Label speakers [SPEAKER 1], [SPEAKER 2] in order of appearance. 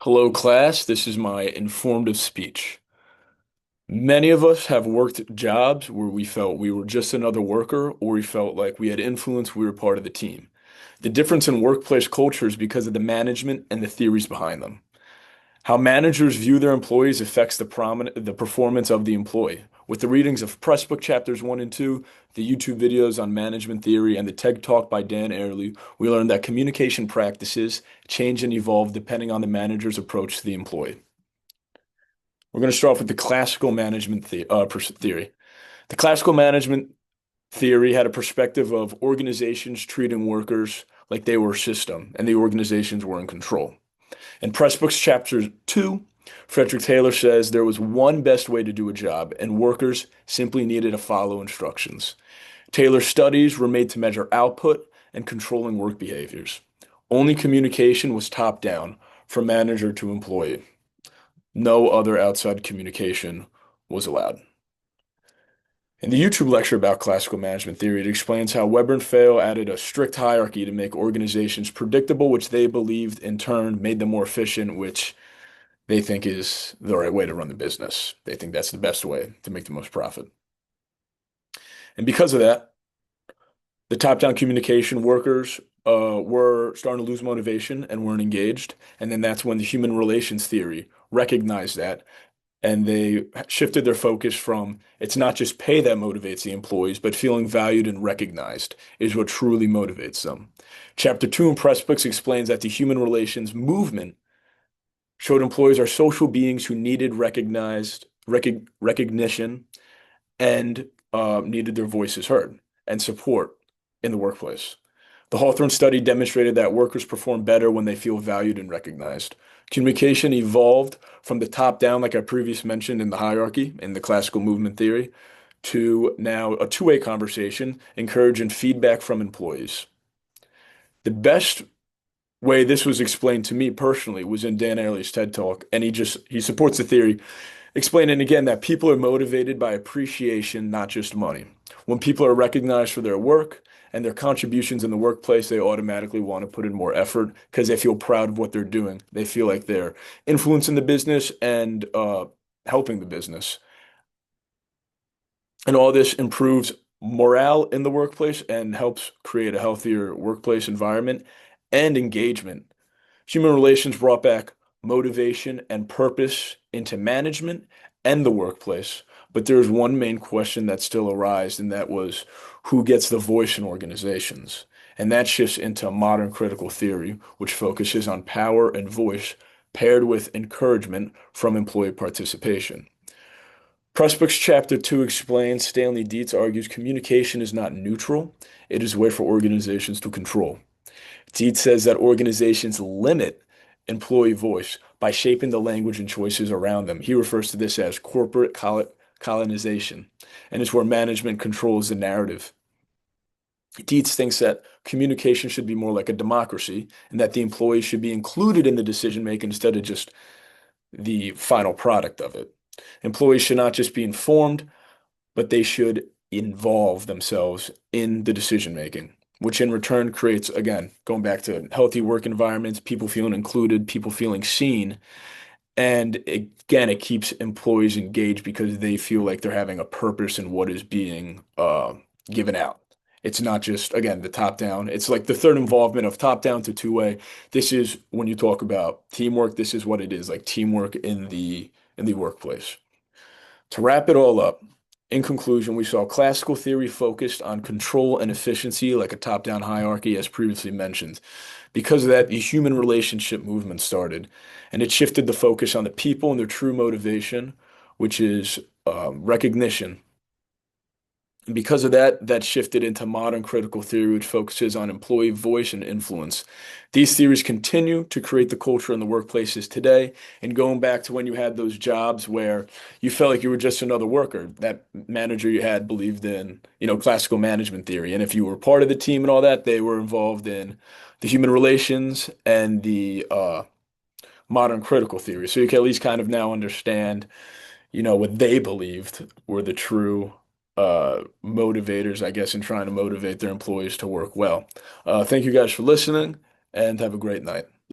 [SPEAKER 1] Hello, class. This is my informative speech. Many of us have worked jobs where we felt we were just another worker or we felt like we had influence, we were part of the team. The difference in workplace culture is because of the management and the theories behind them. How managers view their employees affects the performance of the employee. With the readings of Pressbook chapters 1 and 2, the YouTube videos on management theory, and the TED Talk by Dan Ariely, we learned that communication practices change and evolve depending on the manager's approach to the employee. We're going to start off with the classical management theory. The classical management theory had a perspective of organizations treating workers like they were a system and the organizations were in control. In Pressbooks chapter 2, Frederick Taylor says there was one best way to do a job, and workers simply needed to follow instructions. Taylor's studies were made to measure output and controlling work behaviors. Only communication was top down from manager to employee. No other outside communication was allowed. In the YouTube lecture about classical management theory, it explains how Weber and Fayol added a strict hierarchy to make organizations predictable, which they believed in turn made them more efficient, which they think is the right way to run the business. They think that's the best way to make the most profit. And because of that, the top-down communication workers were starting to lose motivation and weren't engaged. And then that's when the human relations theory recognized that and they shifted their focus from it's not just pay that motivates the employees, but feeling valued and recognized is what truly motivates them. Chapter 2 in Pressbooks explains that the human relations movement showed employees are social beings who needed recognition and needed their voices heard and support in the workplace. The Hawthorne study demonstrated that workers perform better when they feel valued and recognized. Communication evolved from the top down, like I previously mentioned in the hierarchy in the classical movement theory, to now a two-way conversation, encouraging feedback from employees. The best way this was explained to me personally was in Dan Ariely's TED Talk, and he supports the theory, explaining again that people are motivated by appreciation, not just money. When people are recognized for their work and their contributions in the workplace, they automatically want to put in more effort because they feel proud of what they're doing. They feel like they're influencing the business and helping the business. And all this improves morale in the workplace and helps create a healthier workplace environment and engagement. Human relations brought back motivation and purpose into management and the workplace. But there's one main question that still arises, and that was who gets the voice in organizations? And that shifts into modern critical theory, which focuses on power and voice paired with encouragement from employee participation. Pressbooks chapter 2 explains Stanley Dietz argues communication is not neutral, it is a way for organizations to control. Dietz says that organizations limit employee voice by shaping the language and choices around them. He refers to this as corporate colonization, and it's where management controls the narrative. Dietz thinks that communication should be more like a democracy and that the employees should be included in the decision making instead of just the final product of it. Employees should not just be informed, but they should involve themselves in the decision making, which in return creates, again, going back to healthy work environments, people feeling included, people feeling seen. And again, it keeps employees engaged because they feel like they're having a purpose in what is being given out. It's not just, again, the top down. It's like the third involvement of top down to two-way. This is when you talk about teamwork, this is what it is, like teamwork in the workplace. To wrap it all up, in conclusion, we saw classical theory focused on control and efficiency like a top-down hierarchy, as previously mentioned. Because of that, the human relationship movement started, and it shifted the focus on the people and their true motivation, which is recognition. And because of that, that shifted into modern critical theory, which focuses on employee voice and influence. These theories continue to create the culture in the workplaces today. And going back to when you had those jobs where you felt like you were just another worker, that manager you had believed in, classical management theory. And if you were part of the team and all that, they were involved in the human relations and the modern critical theory. So you can at least kind of now understand what they believed were the true motivators, I guess, in trying to motivate their employees to work well. Thank you guys for listening and have a great night.